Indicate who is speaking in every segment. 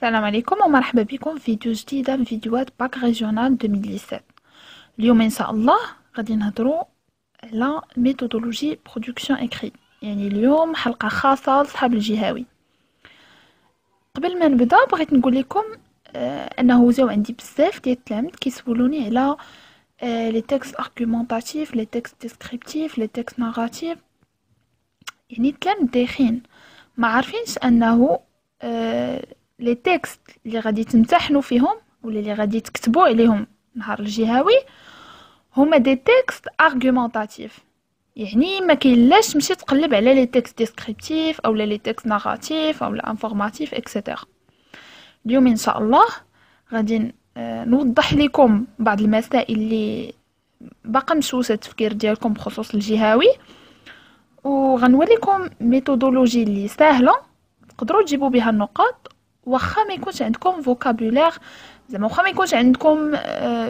Speaker 1: السلام عليكم ومرحبا بكم في فيديو جديدة من فيديوهات باك ريجيونال 2017. اليوم ان شاء الله غادي نهضروا على ميثودولوجي برودكسيون اكريت، يعني اليوم حلقة خاصة لصحاب الجهوي. قبل ما نبدا بغيت نقول لكم انه جاو عندي بزاف ديال التلاميذ كيسولوني على لي تيكست ارغومونطاتيف، لي تيكست ديسكريبتيف، لي تيكست ناراتيف. يعني التلاميذ دايخين ما عارفينش انه لي تيكست اللي غادي تمتحنوا فيهم ولا اللي غادي تكتبوا عليهم نهار الجهوي هما دي تيكست ارغومونطاتيف. يعني ما كاينلاش تمشي تقلب على لي تيكست ديسكريبتيف او لي تيكست ناراتيف او انفورماتيف اكسيتيرا. اليوم ان شاء الله غادي نوضح لكم بعض المسائل اللي باقا مشوشه التفكير ديالكم بخصوص الجهوي، وغنوريكم ميثودولوجي اللي سهله تقدروا تجيبوا بها النقاط واخا ما يكونش عندكم فوكابولير، زعما واخا ما يكونش عندكم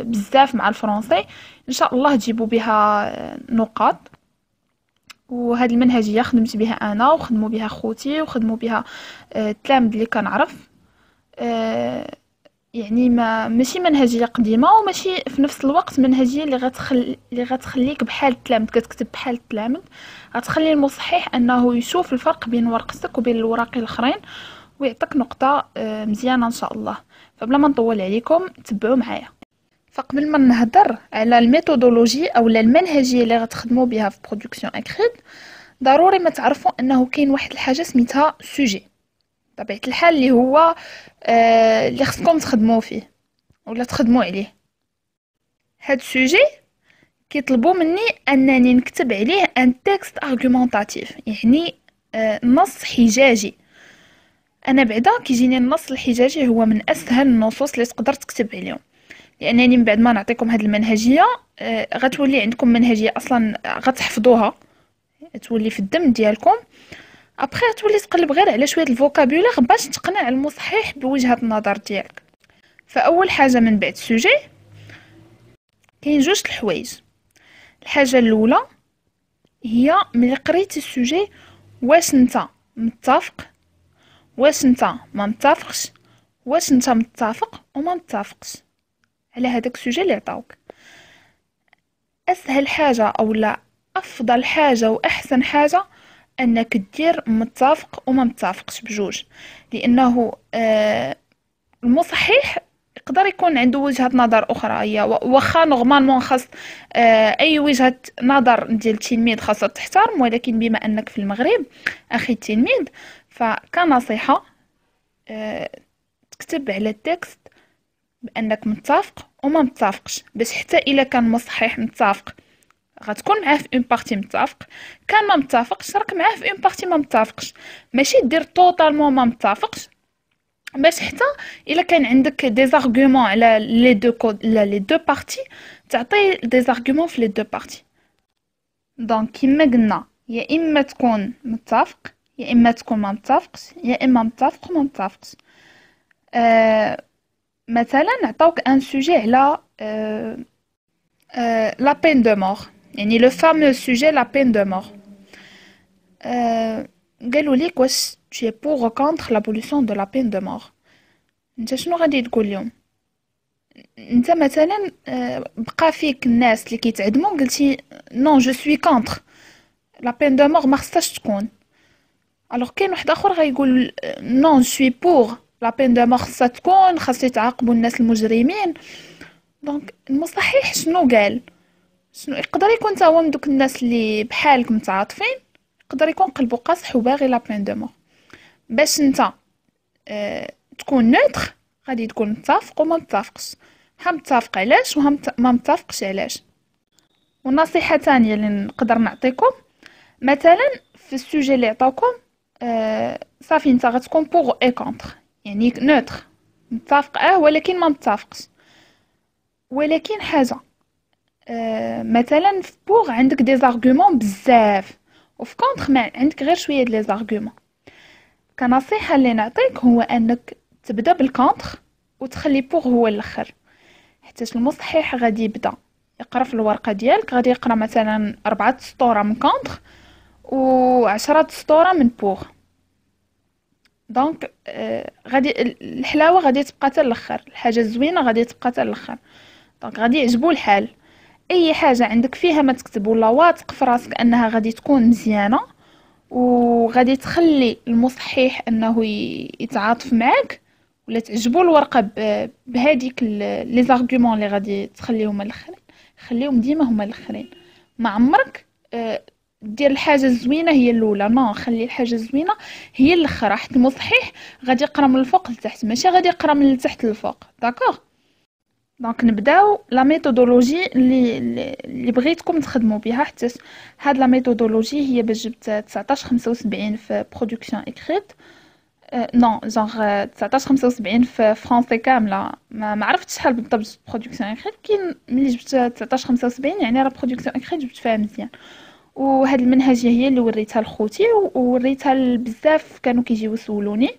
Speaker 1: بزاف مع الفرنسي ان شاء الله تجيبوا بها نقاط. وهاد المنهجيه خدمت بها انا وخدموا بها خوتي وخدموا بها التلاميذ اللي كنعرف. يعني ماشي منهجيه قديمه وماشي في نفس الوقت منهجيه اللي غتخليك بحال التلاميذ، كتكتب بحال التلاميذ، غتخلي المصحح انه يشوف الفرق بين ورقتك وبين الوراق الاخرين ويعطيك نقطه مزيانه ان شاء الله. فبلا ما نطول عليكم تبعوا معايا. فقبل ما نهضر على الميثودولوجي او المنهجيه اللي غتخدموا بها في برودكسيون اكريت، ضروري ما تعرفوا انه كاين واحد الحاجه سميتها سوجي، طبيعه الحال اللي هو اللي خصكم تخدموا فيه ولا تخدموا عليه. هاد سوجي كيطلبوا مني انني نكتب عليه ان تكست ارغومونطاتيف، يعني نص حجاجي. انا بعدا كيجيني النص الحجاجي هو من اسهل النصوص اللي تقدر تكتب عليهم، لانني من بعد ما نعطيكم هاد المنهجيه غتولي عندكم منهجيه اصلا غتحفظوها، تولي في الدم ديالكم. ابخي تولي تقلب غير على شويه الفوكابولير باش تقنع المصحح بوجهه النظر ديالك. فاول حاجه من بعد السوجي كاين جوج الحوايج. الحاجه الاولى هي ملي قريتي السوجي واش انت متفق، واش انت ما متفقش، واش انت متفق وما متفقش على هذاك السوجي اللي عطاوك. اسهل حاجه او لا افضل حاجه واحسن حاجه انك دير متفق وما متفقش بجوج، لانه المصحح يقدر يكون عنده وجهة نظر اخرى، هي واخا نورمالمون خاص اي وجهة نظر ديال التلميذ خاصها تحترم، ولكن بما انك في المغرب اخي التلميذ فكنصيحة تكتب على التكست بانك متفق وما متفقش، باش حتى الا كان مصحح متفق غتكون معاه في اون بارتي متفق، كان ما متفقش راك معاه في اون بارتي ما متفقش. ماشي دير توتالمون ما متفقش، باش حتى الا كان عندك دي زارغومون على لي دو لي دو بارتي تعطي دي زارغومون في لي دو بارتي. دونك كيما قلنا يا اما تكون متفق يا اما تكون ما متفقش يا اما متفق وما متفقش. مثلا عطاوك ان سوجي على لا بين دو مور، يعني لو فامو سوجي لا بين دو مور. قالوا ليك واش tu es pour ou contre l'abolition de la peine de mort. انت شنو غادي تقول لهم؟ انت مثلا بقى فيك الناس اللي كيتعدموا قلتي نو جو سوي كونتر لا بين دو مور ما خصهاش تكون، الوغ كاين واحد اخر غيقول نو جو سوي بور لا بين دو مور خصها تكون، خاص يتعاقبوا الناس المجرمين. دونك المصحح شنو قال؟ شنو يقدر يكون تا هو من دوك الناس اللي بحالك متعاطفين، يقدر يكون قلبو قاصح وباغي لا بين دو مور. باش انت تكون نوتر غادي تكون متفق وما متفقش، ها متفق علاش وها ما متفقش علاش. ونصيحه ثانيه اللي نقدر نعطيكم، مثلا في السوجي اللي عطاوكم صافي انت غتكون بوغ اي كونتر، يعني نوتر متفق ولكن ما متفقش. ولكن حاجه مثلا في بوغ عندك دي زارغومون بزاف وفي كونتر ما عندك غير شويه ديال لي زارغومون. كنصيحه اللي نعطيك هو انك تبدا بالكونتر وتخلي بوغ هو الاخر، حتى المصحح غادي يبدا يقرا في الورقه ديالك، غادي يقرا مثلا 4 سطور من كونتر و10 سطور من بوغ. دونك غادي الحلاوه غادي تبقى حتى الاخر، الحاجه الزوينه غادي تبقى حتى الاخر. دونك غادي يعجبو الحال. اي حاجه عندك فيها ما تكتب ولا واثق في راسك انها غادي تكون مزيانه وغادي تخلي المصحح انه يتعاطف معاك ولا تعجبو الورقه بهذيك لي زارغومون اللي غادي تخليهم الاخرين، خليهم ديما هما الاخرين. ما عمرك دير الحاجه الزوينه هي الاولى، نو، خلي الحاجه الزوينه هي الاخرى، حيت المصحح غادي يقرا من الفوق لتحت ماشي غادي يقرا من التحت للفوق. داكوغ. دونك نبداو لا ميثودولوجي اللي بغيتكم تخدموا بها، حتى هاد لا ميثودولوجي هي باش جبت 1975 في برودكسيون اكريت. نو جونغ 1975 في فرونسي كامله، ما عرفتش شحال بالضبط برودكسيون اكريت، كي ملي جبت 1975 يعني راه برودكسيون اكريت جبت فيها مزيان. وهاد المنهجيه هي اللي وريتها لخوتي ووريتها لبزاف كانوا كيجيو يسولوني.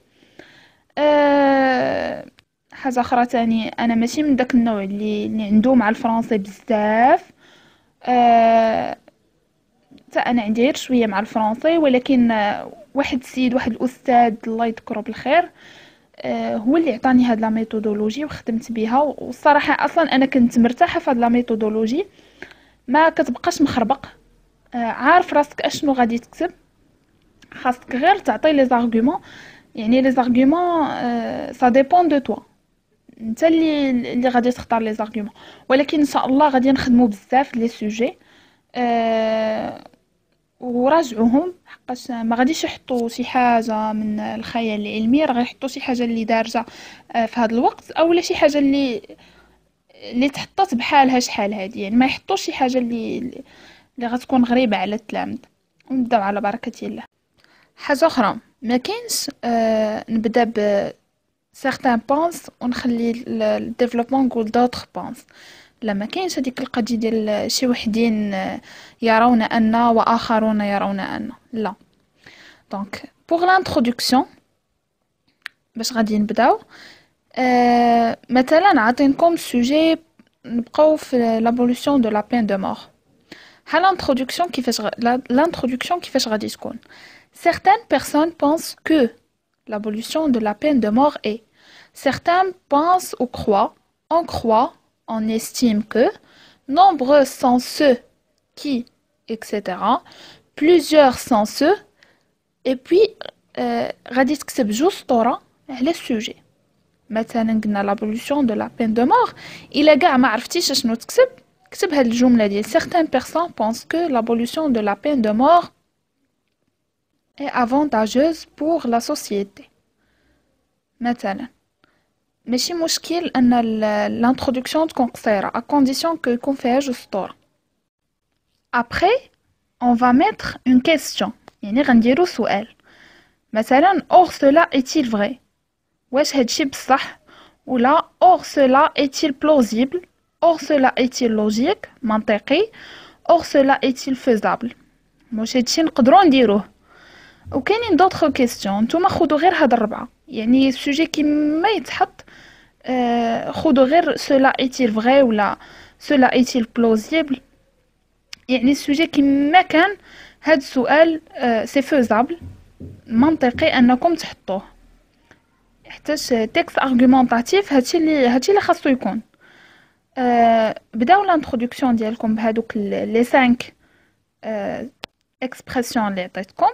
Speaker 1: حاجه اخرى تاني، انا ماشي من داك النوع اللي عنده مع الفرنسي بزاف. حتى انا عندي غير شويه مع الفرنسي، ولكن واحد السيد، واحد الاستاذ الله يذكره بالخير، هو اللي عطاني هاد لا ميثودولوجي وخدمت بها. والصراحه اصلا انا كنت مرتاحه في هاد لا ميثودولوجي، ما كتبقاش مخربق، عارف راسك اشنو غادي تكتب، خاصك غير تعطي لي زارغومون. يعني لي زارغومون سا ديبون دو توا، انت اللي غادي تختار لي زارغومون. ولكن ان شاء الله غادي نخدموا بزاف لي سوجي وراجعوهم، حقاش ما غاديش يحطوا شي حاجه من الخيال العلمي، راه غيحطوا شي حاجه اللي دارجه في هذا الوقت، اولا شي حاجه اللي تحطات بحالها شحال هادي، يعني ما يحطوش شي حاجه اللي غتكون غريبه على التلاميذ. ونبداو على بركه الله. حاجه اخرى ما كاينش نبدا ب certains pensent ونخلي الديفلوبمون نقول d'autres pensent. لا، ما كاينش هذيك القضيه ديال شي وحدين يرون ان واخرون يرون ان، لا. دونك بوغ لانتروداكسيون باش غادي نبداو، مثلا عطينكم سوجي نبقاو في لابولوشن دو لا بين دو مور. ها لانتروداكسيون كيفاش غادي تكون؟ certaines personnes pensent que l'abolition de la peine de mort est. Certains pensent ou croient, on estime que, nombreux sont ceux qui, etc. Plusieurs sont ceux, et puis, غادي تكتب جوج سطورة على السوجي. مثلا قلنا l'abolition de la peine de mort، إلا كاع ما عرفتيش شنو تكتب، كتب هاد الجملة ديال certaines personnes pensent que l'abolition de la peine de mort est avantageuse pour la société. مثلا ماشي مشكل ان الانتروداكسيون تكون قصيره à condition que يكون فيها جوج سطور. après on va mettre une question، يعني غنديرو سؤال. مثلا or cela est-il vrai، واش هادشي بصح، ولا or cela est-il plausible، or cela est-il logique منطقي، or cela est-il faisable، واش هادشي نقدروا نديروه. وكاينين دوطخ كيستيون، نتوما خذوا غير هاد الربعه، يعني السوجي كيما يتحط خذوا غير cela est-il vrai ولا cela est-il plausible، يعني السوجي كيما كان هاد السؤال سي فوزابل منطقي انكم تحطوه، حيتاش تكست ارغومونطاتيف هادشي اللي خاصو يكون. بداو لانتروداكسيون ديالكم بهادوك لي 5 اكسبرسيون اللي عطيتكم.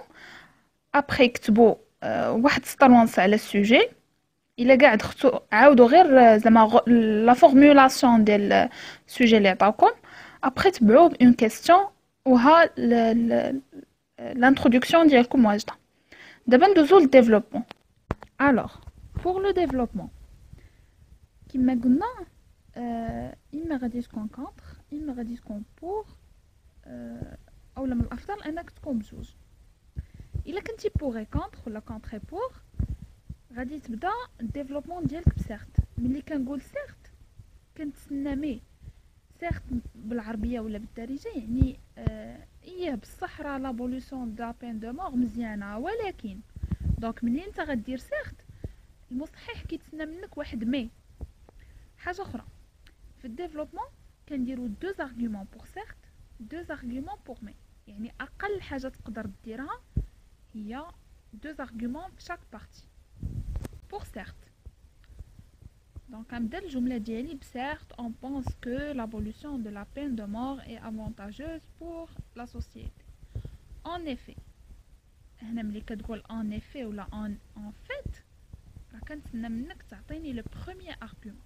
Speaker 1: ابري كتبوا واحد سطر ونص على السوجي، الا كاع دختو عاودوا غير زعما لا فورمولاسيون ديال السوجي اللي عطاوكم. ابري تبعوه بون كيستيون وها لانتروداكسيون ديالكم واجده. دابا ندوزو للديفلوبمون. الوغ بور لو ديفلوبمون كما قلنا اما غادي تكون كونتر اما غادي تكون بور، اولا من الافضل انك تكون بجوج. الا كنتي بوغي كونتر ولا كونتري بور غادي تبدا الديفلوبمون ديالك بسيرت. ملي كنقول سيرت كنتسنى مي سيرت بالعربيه ولا بالدارجه، يعني ايه بصح راه لابولوسيون دا بين دو مور مزيانه، ولكن دونك ملي انت غدير سيرت المصحح كيتسنى منك واحد مي. حاجه اخرى في الديفلوبمون كنديروا دو زارغومون بور سيرت دو زارغومون بور مي، يعني اقل حاجه تقدر ديرها هي دو زارغومون في شاك بارتي. pour certes. Donc نبدا الجملة ديالي certes on pense que l'abolition de la peine de mort est avantageuse pour la société. En effet هنا ملي كتقول en effet ولا en fait راه كنتسنى منك تعطيني لو بروميير ارغومون.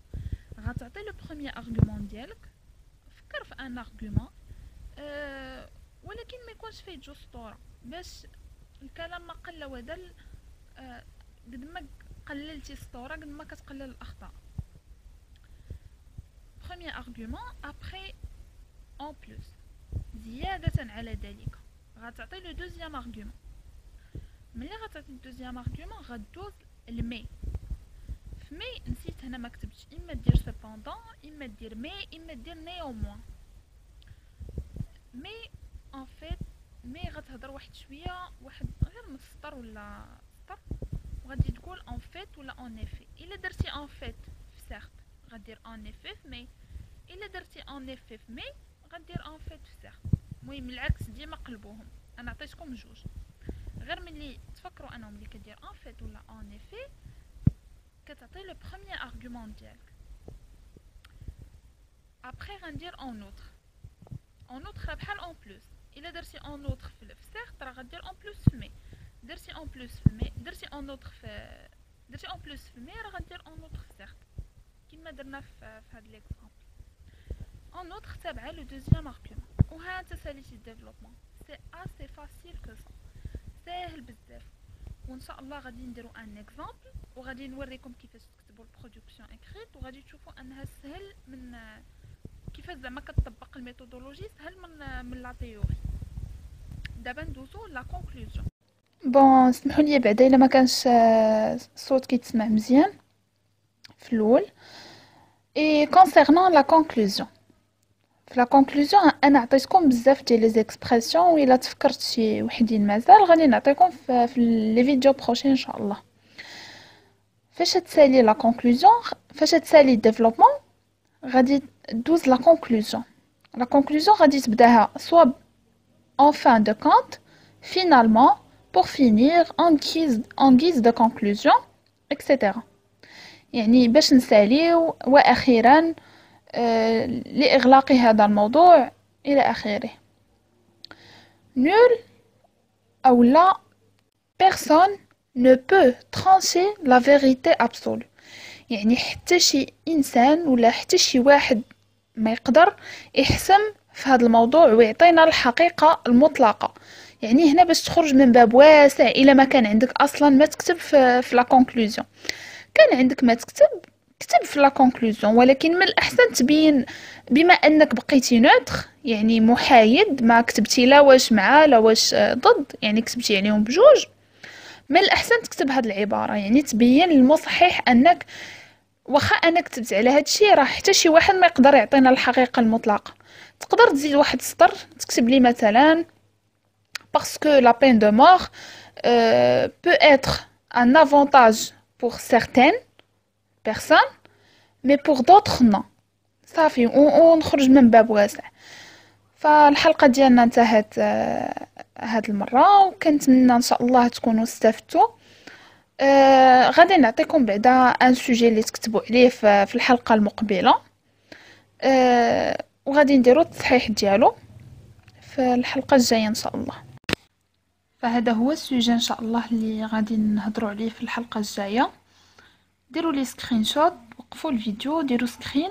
Speaker 1: غتعطي لو بروميير ارغومون ديالك، فكر في ان ارغومون ولكن ما يكونش فيه جوج سطوره باش الكلام ما قل ودل. قد ما قللتي سطوره قد ما كتقلل الاخطاء. premier argument après en plus زيادة على ذلك غتعطي لو دوزيام argument. ملي غتعطي الدوزيام argument غدوز المي. في مي نسيت هنا ما كتبتش، اما دير cependant اما دير مي اما دير néanmoins. مي en fait مي غتهضر واحد شويه واحد غير من سطر ولا سطر وغادي تقول en fait ولا en effet. الا درتي en fait في certes غدير en effet في مي، الا درتي en effet في مي غدير en fait في certes. المهم العكس ديما قلبوهم. انا عطيتكم جوج غير ملي تفكروا انهم ملي كدير en fait ولا en effet كتعطي لو بروميير ارغومون ديالك. ابري غندير en outre. en outre بحال en plus. الا درتي en outre في certes راه غدير en plus في مي. درتي en plus في مي درتي en outre في درتي en plus في مي راه غدير en outre في certes كما درنا في هاد ليكزامبل. en outre تابعه لو دوزيام argument. وها انت ساليتي الديفلوبمون. سي اسي فاسيل كو سا، ساهل بزاف. وان شاء الله غادي نديرو ان اكزامبل وغادي نوريكم كيفاش تكتبوا البرودكسيون اكريت وغادي تشوفوا انها سهل من كيفاش زعما كتطبق الميثودولوجي سهل من لا تيوري. دابا ندوزو لا كونكلوزيون. بون سمحوا لي بعدا الا ما كانش الصوت كيتسمع مزيان في الاول. اي كونسيرنون لا كونكلوزيون، في لا كونكلوزيون انا عطيتكم بزاف ديال لي زيكسبرسيون وإلا تفكرت شي وحدين مازال غادي نعطيكم في لي فيديو بروشين ان شاء الله. فاش تسالي لا كونكلوزيون، فاش تسالي الديفلوبمون غادي دوز لا كونكلوزيون. لا كونكلوزيون غادي تبداها سوا en fin de compte, finalement, pour finir, en guise de conclusion, etc. يعني باش نساليو وأخيرا لإغلاق هذا الموضوع إلى آخره. Nul أو لا personne ne peut trancher la vérité absolue. يعني حتى شي إنسان ولا حتى شي واحد ما يقدر يحسم في هذا الموضوع ويعطينا الحقيقة المطلقة. يعني هنا باش تخرج من باب واسع. إلا ما كان عندك أصلا ما تكتب في لا كونكلوزيون، كان عندك ما تكتب كتب في لا كونكلوزيون، ولكن من الأحسن تبين بما أنك بقيتي نوتر يعني محايد، ما كتبتي لا واش مع لا واش ضد، يعني كتبتي عليهم بجوج. من الأحسن تكتب هاد العبارة يعني تبين للمصحح أنك واخا أنا كتبت على هاد الشيء راه حتى شي واحد ما يقدر يعطينا الحقيقة المطلقة. تقدر تزيد واحد سطر تكتب لي مثلا parce que la peine de mort peut être un avantage pour certaines personnes mais pour d'autres non. صافي ونخرج من باب واسع. فالحلقة ديالنا انتهت هاد المرة وكنتمنى ان شاء الله تكونوا استفدتوا. غادي نعطيكم بعدا ان سوجي اللي تكتبوا عليه في الحلقة المقبلة، وغادي نديرو التصحيح ديالو في الحلقة الجاية ان شاء الله. فهذا هو السوجي ان شاء الله اللي غادي نهضروا عليه في الحلقة الجاية. ديروا لي سكرين شوت، وقفوا الفيديو، ديروا سكرين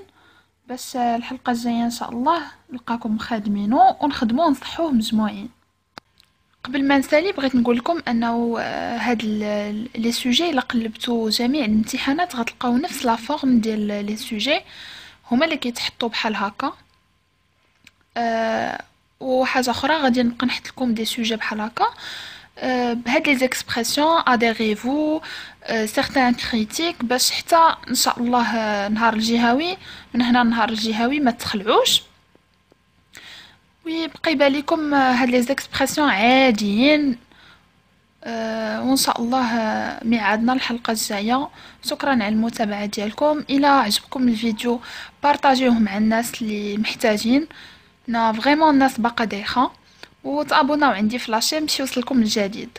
Speaker 1: باش الحلقة الجاية ان شاء الله نلقاكم خادمينو ونخدموه ونصحوه مجموعين. قبل ما نسالي بغيت نقول لكم انه هاد لي سوجي الا قلبتوا جميع الامتحانات غتلقاو نفس لا فورم ديال لي سوجي، هما اللي كيتحطوا بحال هكا. وحاجه اخرى غادي نبقى نحط لكم دي سوجي بحال هكا بهاد لي زيكسبرسيون اديريفو سيغتان كريتيك، باش حتى ان شاء الله نهار الجهوي من هنا نهار الجهوي ما تخلعوش ويبقى يبان لكم هاد لي زيكسبرسيون عاديين. وان شاء الله ميعادنا الحلقه الجايه. شكرا على المتابعه ديالكم. الى عجبكم الفيديو بارطاجيوه مع الناس اللي محتاجين، نا فريمون الناس باقا دايخه، وتابوناو عندي في لاشين باش يوصلكم الجديد.